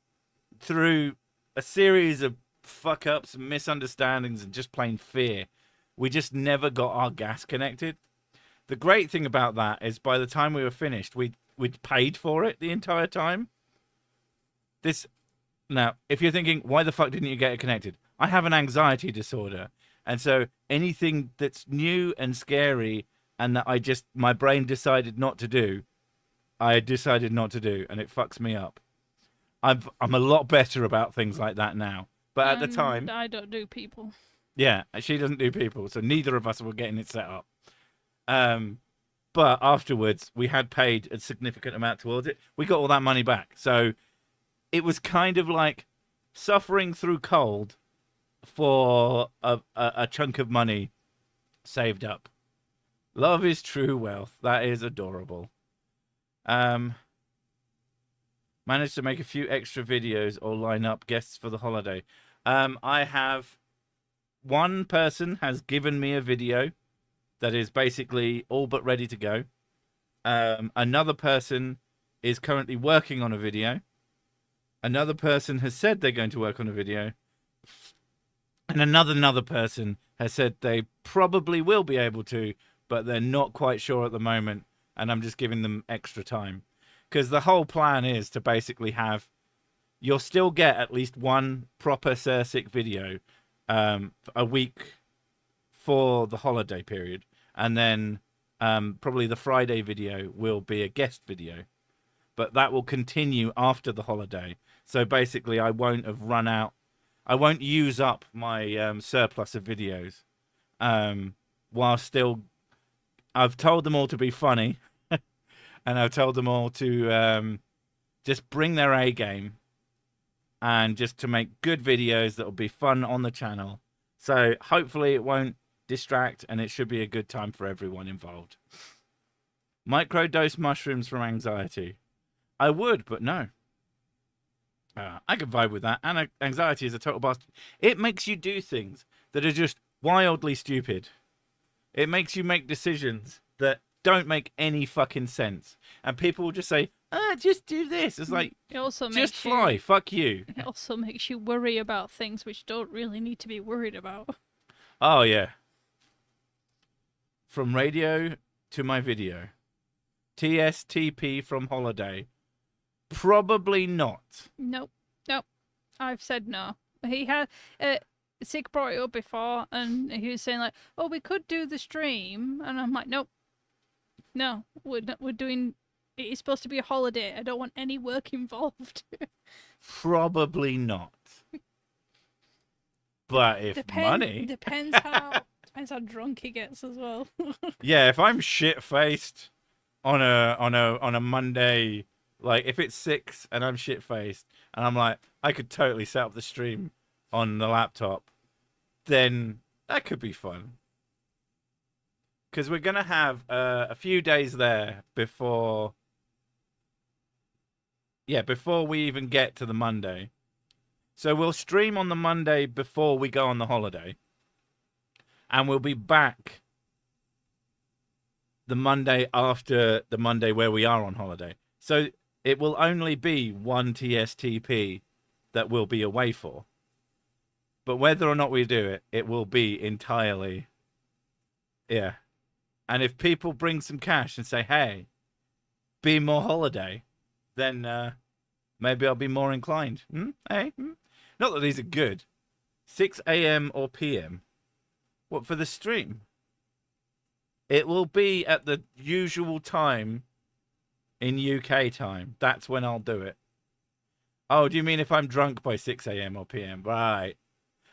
through a series of fuck ups and misunderstandings and just plain fear, we just never got our gas connected. The great thing about that is by the time we were finished, we'd paid for it the entire time. Now, if you're thinking, why the fuck didn't you get it connected? I have an anxiety disorder. And so anything that's new and scary and that my brain decided not to do, I decided not to do, and it fucks me up. I'm a lot better about things like that now. But at the time, I don't do people. Yeah, she doesn't do people, so neither of us were getting it set up. But afterwards, we had paid a significant amount towards it. We got all that money back. So it was kind of like suffering through cold for a chunk of money saved up. Love is true wealth. That is adorable. Managed to make a few extra videos or line up guests for the holiday. I have one person has given me a video that is basically all but ready to go. Another person is currently working on a video. Another person has said they're going to work on a video. And another person has said they probably will be able to, but they're not quite sure at the moment. And I'm just giving them extra time. Because the whole plan is to basically you'll still get at least one proper Sursic video a week for the holiday period. And then probably the Friday video will be a guest video. But that will continue after the holiday. So basically I won't have run out. I won't use up my surplus of videos. While still, I've told them all to be funny. And I've told them all to just bring their A game. And just to make good videos that will be fun on the channel. So hopefully it won't distract and it should be a good time for everyone involved. Microdose mushrooms from anxiety. I would, but no. I could vibe with that. And anxiety is a total bastard. It makes you do things that are just wildly stupid. It makes you make decisions that don't make any fucking sense. And people will just say, just do this. It's like, it also just fly. Fuck you. It also makes you worry about things which don't really need to be worried about. Oh, yeah. From radio to my video. TSTP from holiday. Probably not. Nope. I've said no. He had Sick brought it up before, and he was saying like, "Oh, we could do the stream," and I'm like, "Nope, no, we're doing. It's supposed to be a holiday. I don't want any work involved." Probably not. But if money depends how drunk he gets as well. Yeah, if I'm shit faced on a Monday. Like, if it's 6 and I'm shit-faced, and I'm like, I could totally set up the stream on the laptop, then that could be fun. Because we're going to have a few days there before Yeah, before we even get to the Monday. So we'll stream on the Monday before we go on the holiday. And we'll be back the Monday after the Monday where we are on holiday. So it will only be one TSTP that we'll be away for. But whether or not we do it, it will be entirely, yeah. And if people bring some cash and say, hey, be more holiday, then maybe I'll be more inclined. Hey? Not that these are good. 6 a.m. or p.m. What, for the stream? It will be at the usual time in UK time. That's when I'll do it. Oh, do you mean if I'm drunk by 6 a.m. or p.m.? Right.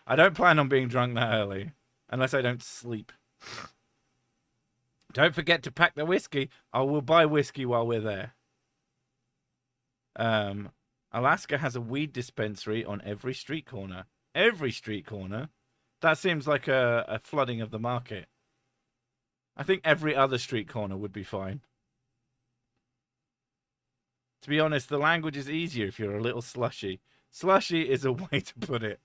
I don't plan on being drunk that early. Unless I don't sleep. Don't forget to pack the whiskey. I will buy whiskey while we're there. Alaska has a weed dispensary on every street corner. Every street corner? That seems like a flooding of the market. I think every other street corner would be fine. To be honest, the language is easier if you're a little slushy. Slushy is a way to put it.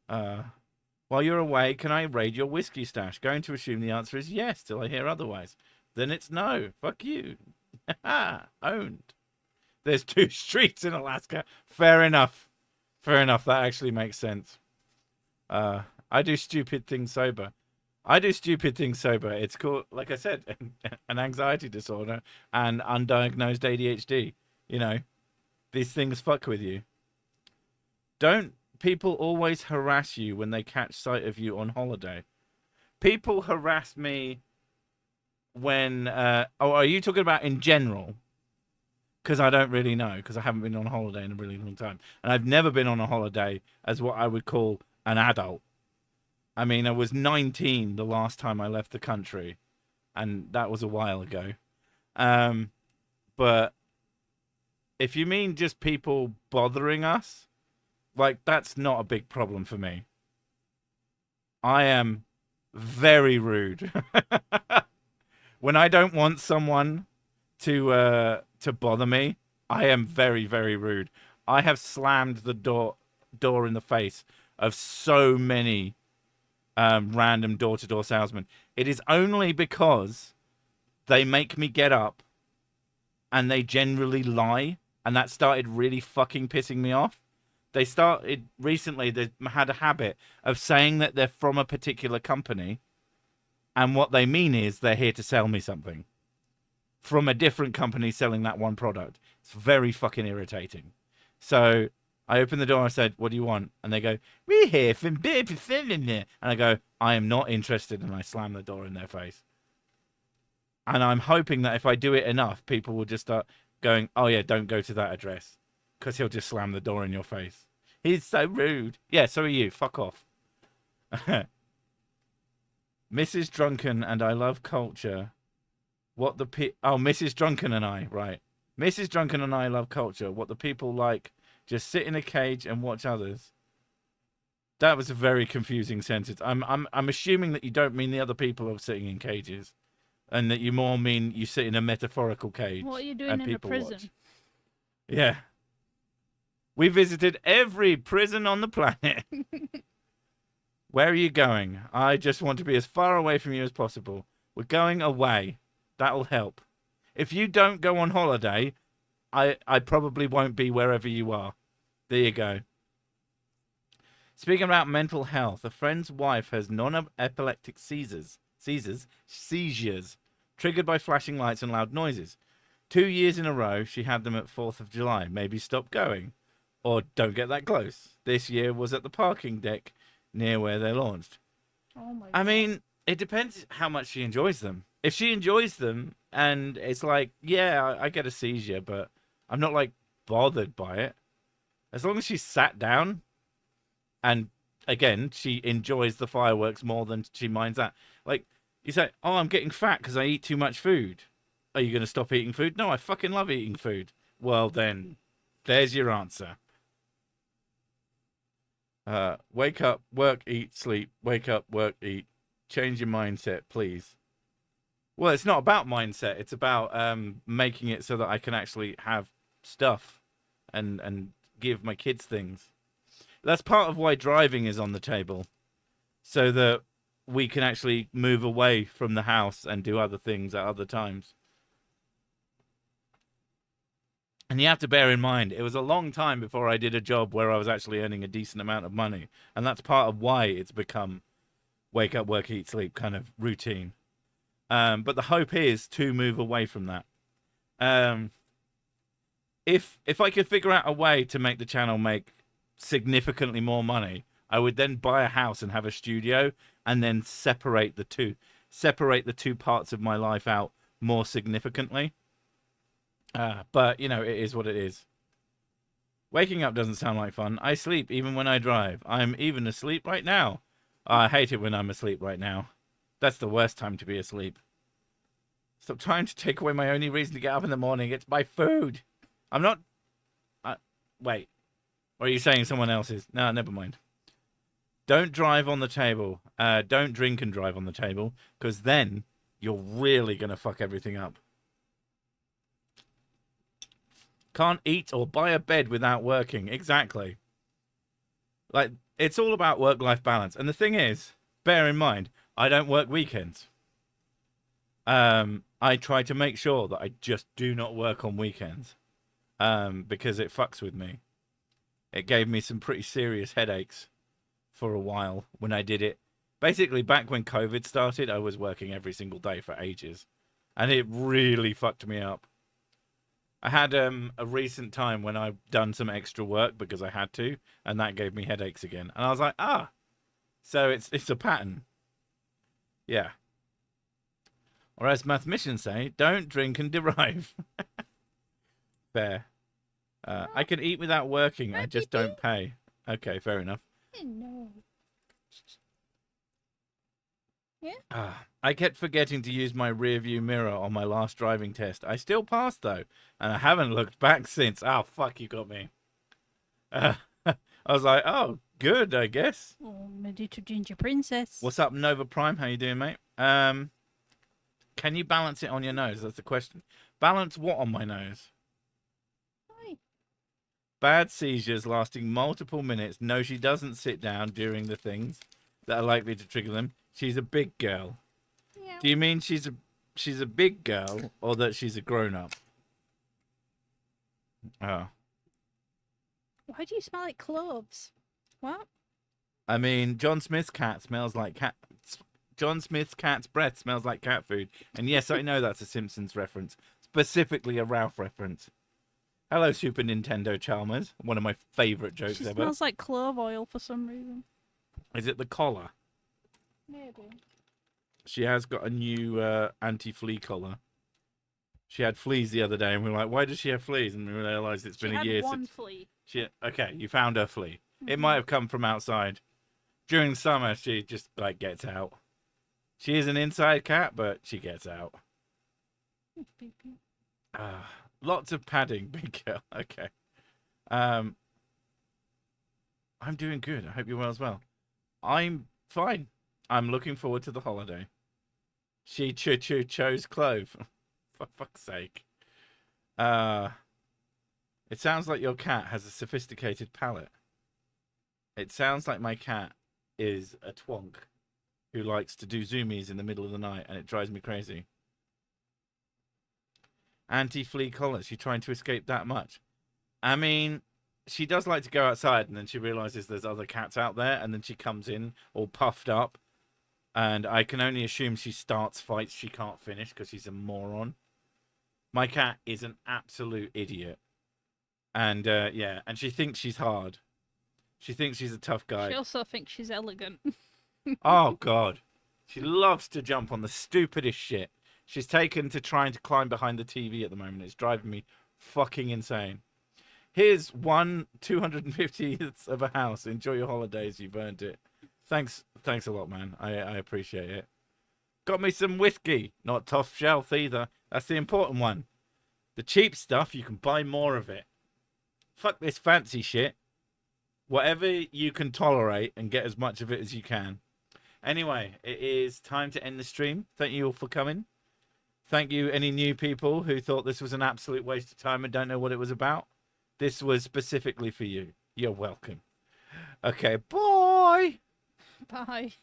While you're away, can I raid your whiskey stash? Going to assume the answer is yes till I hear otherwise. Then it's no. Fuck you. Owned. There's 2 streets in Alaska. Fair enough. Fair enough. That actually makes sense. I do stupid things sober. It's called, like I said, an anxiety disorder and undiagnosed ADHD. You know, these things fuck with you. Don't people always harass you when they catch sight of you on holiday? People harass me when... oh, are you talking about in general? Because I don't really know, because I haven't been on holiday in a really long time. And I've never been on a holiday as what I would call an adult. I mean, I was 19 the last time I left the country, and that was a while ago. But if you mean just people bothering us, like, that's not a big problem for me. I am very rude. When I don't want someone to bother me, I am very, very rude. I have slammed the door in the face of so many random door-to-door salesmen. It is only because they make me get up and they generally lie, and that started really fucking pissing me off. They started recently, they had a habit of saying that they're from a particular company, and what they mean is they're here to sell me something from a different company selling that one product. It's very fucking irritating. So I opened the door and I said, what do you want? And they go, we're here from baby. And I go, I am not interested. And I slam the door in their face. And I'm hoping that if I do it enough, people will just start going, oh yeah, don't go to that address. Because he'll just slam the door in your face. He's so rude. Yeah, so are you. Fuck off. Mrs. Drunken and I love culture. What the oh, Mrs. Drunken and I, right. Mrs. Drunken and I love culture. What the people like, just sit in a cage and watch others. That was a very confusing sentence. I'm assuming that you don't mean the other people are sitting in cages, and that you more mean you sit in a metaphorical cage. What are you doing in a prison? Watch. Yeah. We visited every prison on the planet. Where are you going? I just want to be as far away from you as possible. We're going away. That'll help. If you don't go on holiday, I probably won't be wherever you are. There you go. Speaking about mental health, a friend's wife has non-epileptic seizures, triggered by flashing lights and loud noises. 2 years in a row, she had them at 4th of July. Maybe stop going. Or don't get that close. This year was at the parking deck near where they launched. Oh my God. I mean, it depends how much she enjoys them. If she enjoys them and it's like, yeah, I get a seizure, but I'm not like bothered by it. As long as she's sat down and again, she enjoys the fireworks more than she minds that. Like, you say, oh, I'm getting fat because I eat too much food. Are you going to stop eating food? No, I fucking love eating food. Well, then, there's your answer. Wake up, work, eat, sleep. Wake up, work, eat. Change your mindset, please. Well, it's not about mindset. It's about making it so that I can actually have stuff. and give my kids things. That's part of why driving is on the table, so that we can actually move away from the house and do other things at other times. And you have to bear in mind, it was a long time before I did a job where I was actually earning a decent amount of money. And that's part of why it's become wake up, work, eat, sleep kind of routine. But the hope is to move away from that. If I could figure out a way to make the channel make significantly more money, I would then buy a house and have a studio and then separate the two parts of my life out more significantly. But, you know, it is what it is. Waking up doesn't sound like fun. I sleep even when I drive. I'm even asleep right now. I hate it when I'm asleep right now. That's the worst time to be asleep. Stop trying to take away my only reason to get up in the morning. It's my food. I'm not... wait. Or are you saying someone else's? No, never mind. Don't drive on the table. Don't drink and drive on the table, because then you're really going to fuck everything up. Can't eat or buy a bed without working. Exactly. Like, it's all about work-life balance. And the thing is, bear in mind, I don't work weekends. I try to make sure that I just do not work on weekends. Because it fucks with me. It gave me some pretty serious headaches for a while when I did it. Basically, back when COVID started, I was working every single day for ages. And it really fucked me up. I had a recent time when I've done some extra work because I had to, and that gave me headaches again. And I was like, so it's a pattern. Yeah. Or as mathematicians say, don't drink and derive. Fair. I can eat without working, I just don't pay. Okay, fair enough. No. Yeah? I kept forgetting to use my rear view mirror on my last driving test. I still passed, though, and I haven't looked back since. Oh, fuck, you got me. I was like, oh, good, I guess. Oh, my little ginger princess. What's up, Nova Prime? How you doing, mate? Can you balance it on your nose? That's the question. Balance what on my nose? Hi. Bad seizures lasting multiple minutes. No, she doesn't sit down during the things that are likely to trigger them. She's a big girl. Yeah. Do you mean she's a big girl or that she's a grown-up? Oh. Why do you smell like cloves? What? I mean, John Smith's cat smells like cat. John Smith's cat's breath smells like cat food. And yes, I know that's a Simpsons reference. Specifically a Ralph reference. Hello, Super Nintendo Chalmers. One of my favourite jokes She ever. smells like clove oil for some reason. Is it the collar? Maybe. She has got a new anti-flea collar. She had fleas the other day, and we were like, why does she have fleas? And we realised it's been a year one since... flea. Okay, you found her flea. It might have come from outside. During summer, she just, like, gets out. She is an inside cat, but she gets out. Lots of padding, big girl. Okay. I'm doing good. I hope you're well as well. I'm fine. I'm looking forward to the holiday. She chose clove. For fuck's sake. It sounds like your cat has a sophisticated palate. It sounds like my cat is a twonk who likes to do zoomies in the middle of the night, and it drives me crazy. Anti-flea collar. She's trying to escape that much. I mean, she does like to go outside, and then she realizes there's other cats out there, and then she comes in all puffed up. And I can only assume she starts fights she can't finish because she's a moron. My cat is an absolute idiot. And, yeah, and she thinks she's hard. She thinks she's a tough guy. She also thinks she's elegant. Oh, God. She loves to jump on the stupidest shit. She's taken to trying to climb behind the TV at the moment. It's driving me fucking insane. Here's 1/250th of a house. Enjoy your holidays. You've earned it. Thanks a lot, man. I appreciate it. Got me some whiskey. Not top shelf either. That's the important one. The cheap stuff, you can buy more of it. Fuck this fancy shit. Whatever you can tolerate and get as much of it as you can. Anyway, it is time to end the stream. Thank you all for coming. Thank you, any new people who thought this was an absolute waste of time and don't know what it was about. This was specifically for you. You're welcome. Okay, bye. Bye.